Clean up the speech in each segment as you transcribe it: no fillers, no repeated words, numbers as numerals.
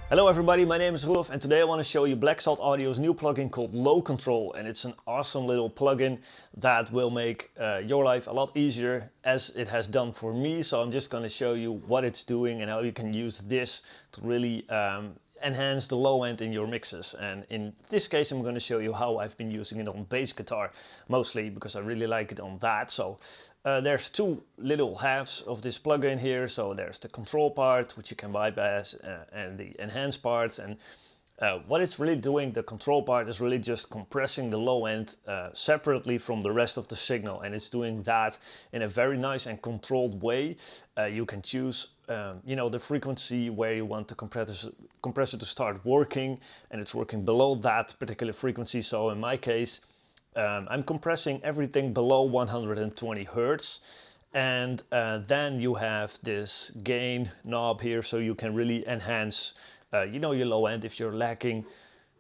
Hello everybody, my name is Rolf and today I want to show you Black Salt Audio's new plugin called Low Control, and it's an awesome little plugin that will make your life a lot easier as it has done for me. So I'm just going to show you what it's doing and how you can use this to really enhance the low end in your mixes. And in this case I'm going to show you how I've been using it on bass guitar mostly because I really like it on that. So there's two little halves of this plugin here. So there's the control part, which you can bypass, and the enhance part. And what it's really doing, the control part, is really just compressing the low end separately from the rest of the signal. And it's doing that in a very nice and controlled way. You can choose the frequency where you want the compressor to start working, and it's working below that particular frequency. So in my case, I'm compressing everything below 120 Hertz, and then you have this gain knob here, so you can really enhance your low end if you're lacking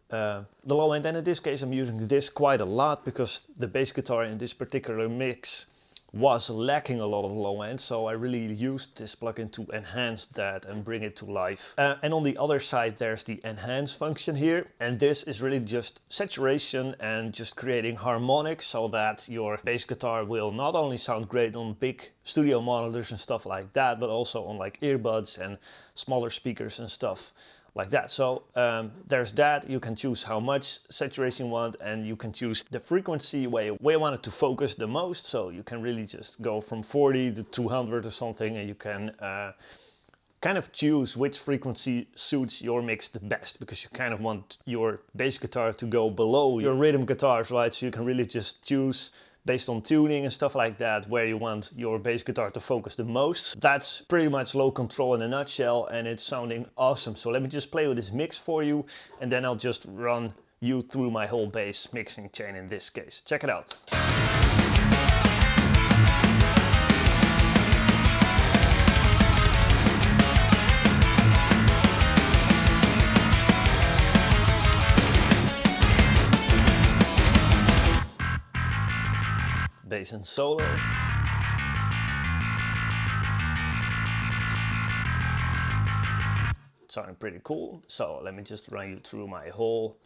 the low end. And in this case I'm using this quite a lot because the bass guitar in this particular mix was lacking a lot of low end, so I really used this plugin to enhance that and bring it to life. And on the other side there's the enhance function here, and this is really just saturation and just creating harmonics so that your bass guitar will not only sound great on big studio monitors and stuff like that, but also on like earbuds and smaller speakers and stuff like that. So there's that. You can choose how much saturation you want, and you can choose the frequency where you want it to focus the most. So you can really just go from 40 to 200 or something, and you can kind of choose which frequency suits your mix the best, because you kind of want your bass guitar to go below your rhythm guitars, right? So you can really just choose based on tuning and stuff like that where you want your bass guitar to focus the most. That's pretty much Low Control in a nutshell, and it's sounding awesome. So let me just play with this mix for you, and then I'll just run you through my whole bass mixing chain in this case. Check it out. Bass and solo. Sounding pretty cool. So let me just run you through my whole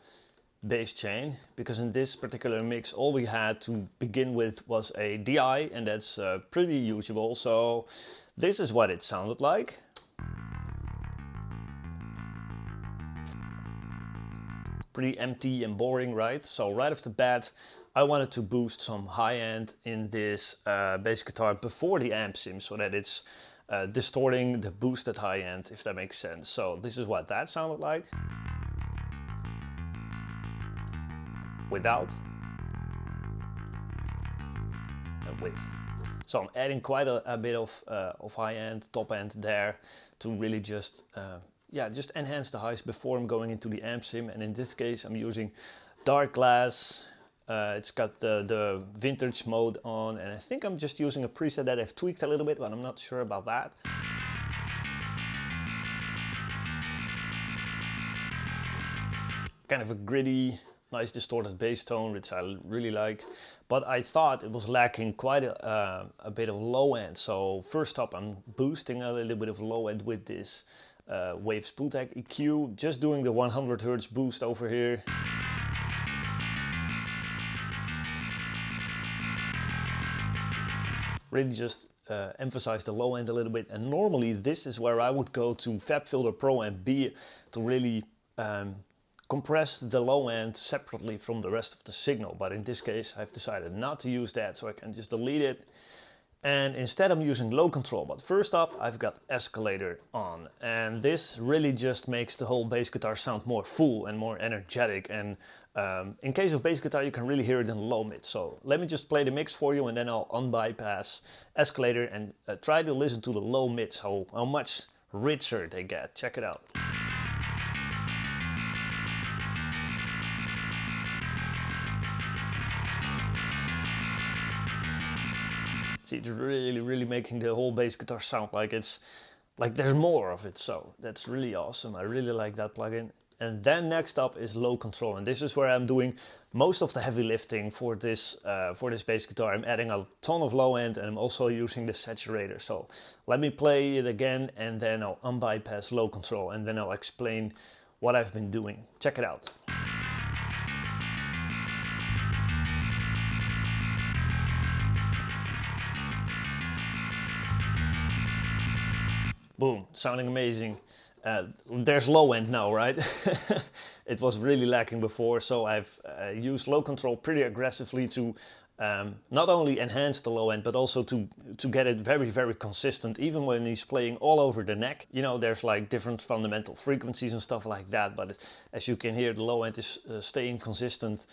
bass chain, because in this particular mix all we had to begin with was a DI, and that's pretty usable. So this is what it sounded like. Pretty empty and boring, right? So right off the bat I wanted to boost some high end in this bass guitar before the amp sim, so that it's distorting the boosted high end, if that makes sense. So this is what that sounded like without and with. So I'm adding quite a bit of high end, top end there to really just just enhance the highs before I'm going into the amp sim. And in this case I'm using dark glass. It's got the vintage mode on, and I think I'm just using a preset that I've tweaked a little bit, but I'm not sure about that. Kind of a gritty, nice distorted bass tone, which I really like, but I thought it was lacking quite a bit of low end. So first up I'm boosting a little bit of low end with this Waves Bootleg EQ, just doing the 100 Hertz boost over here. Really just emphasize the low end a little bit, and normally this is where I would go to FabFilter Pro and B to really compress the low end separately from the rest of the signal, but in this case I've decided not to use that, so I can just delete it, and instead I'm using Low Control. But first up I've got Escalator on, and this really just makes the whole bass guitar sound more full and more energetic. And in case of bass guitar you can really hear it in low mid. So let me just play the mix for you, and then I'll unbypass Escalator and try to listen to the low mids, how much richer they get. Check it out. See, it's really making the whole bass guitar sound like it's like there's more of it. So that's really awesome. I really like that plugin. And then next up is low control, and this is where I'm doing most of the heavy lifting for this bass guitar. I'm adding a ton of low end, and I'm also using the saturator. So let me play it again, and then I'll unbypass low control, and then I'll explain what I've been doing. Check it out. Boom, sounding amazing. There's low end now, right? It was really lacking before, so I've used low control pretty aggressively to not only enhance the low end, but also to get it very, very consistent, even when he's playing all over the neck. You know, there's like different fundamental frequencies and stuff like that, but as you can hear, the low end is staying consistent,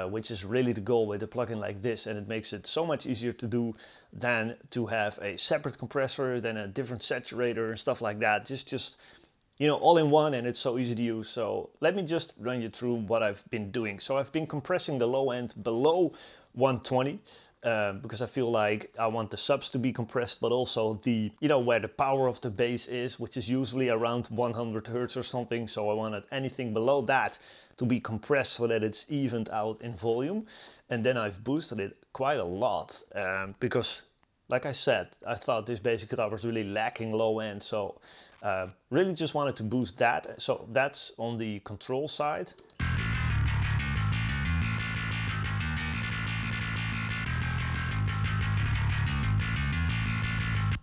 which is really the goal with a plugin like this, and it makes it so much easier to do than to have a separate compressor, then a different saturator and stuff like that. Just you know, all in one, and it's so easy to use. So let me just run you through what I've been doing. So I've been compressing the low end below 120 because I feel like I want the subs to be compressed, but also the, you know, where the power of the bass is, which is usually around 100 hertz or something. So I wanted anything below that to be compressed so that it's evened out in volume. And then I've boosted it quite a lot because, like I said, I thought this bass guitar was really lacking low end. So really just wanted to boost that. So that's on the control side.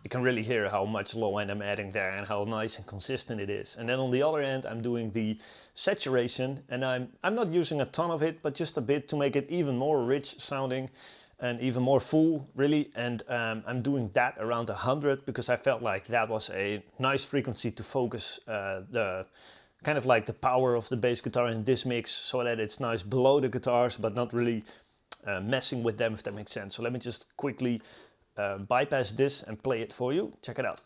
You can really hear how much low end I'm adding there and how nice and consistent it is. And then on the other end, I'm doing the saturation, and I'm not using a ton of it, but just a bit to make it even more rich sounding and even more full, really. And I'm doing that around 100 because I felt like that was a nice frequency to focus the kind of like the power of the bass guitar in this mix, so that it's nice below the guitars, but not really messing with them, if that makes sense. So let me just quickly bypass this and play it for you. Check it out.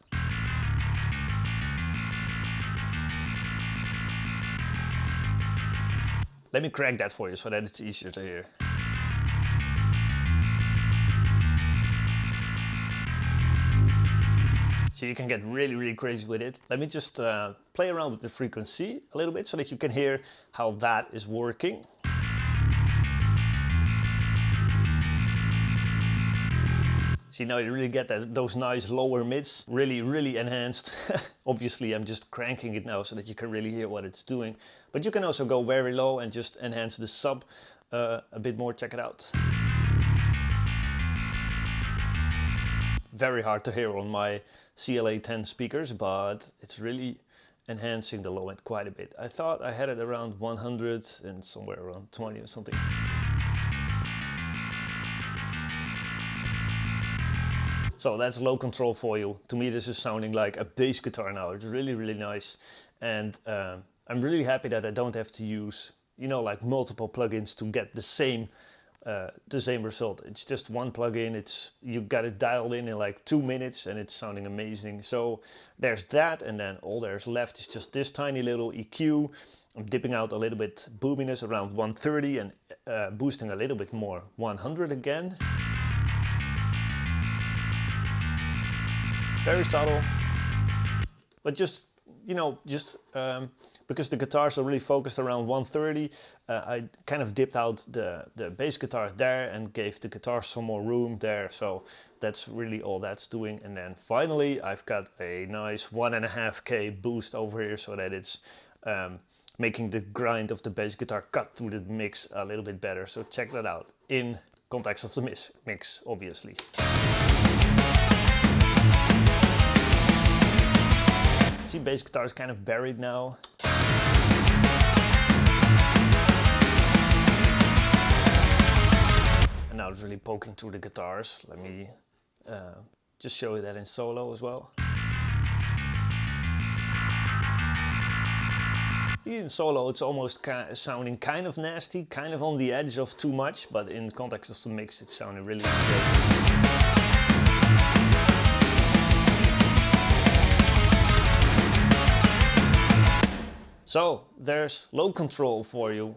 Let me crank that for you so that it's easier to hear. So you can get really, really crazy with it. Let me just play around with the frequency a little bit so that you can hear how that is working. See, now you really get those nice lower mids, really, really enhanced. Obviously, I'm just cranking it now so that you can really hear what it's doing. But you can also go very low and just enhance the sub a bit more. Check it out. Very hard to hear on my CLA 10 speakers, but it's really enhancing the low end quite a bit. I thought I had it around 100 and somewhere around 20 or something. So that's low control for you. To me, this is sounding like a bass guitar now. It's really, really nice. And I'm really happy that I don't have to use, you know, like multiple plugins to get the same result. It's just one plugin. You got it dialed in like 2 minutes, and it's sounding amazing. So there's that, and then all there's left is just this tiny little EQ. I'm dipping out a little bit boominess around 130 and boosting a little bit more 100 again. Very subtle, but just, you know, just because the guitars are really focused around 130, I kind of dipped out the bass guitar there and gave the guitar some more room there. So that's really all that's doing. And then finally, I've got a nice 1.5K boost over here so that it's making the grind of the bass guitar cut through the mix a little bit better. So check that out in context of the mix, obviously. See, bass guitar is kind of buried now. And now it's really poking through the guitars. Let me just show you that in solo as well. In solo it's almost sounding kind of nasty, kind of on the edge of too much, but in context of the mix it's sounding really great. So there's low control for you.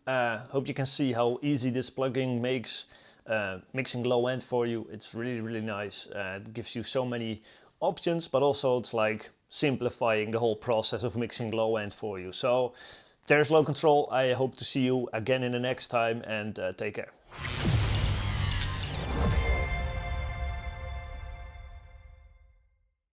Hope you can see how easy this plugin makes mixing low end for you. It's really, really nice. It gives you so many options, but also it's like simplifying the whole process of mixing low end for you. So There's low control. I hope to see you again in the next time, and take care.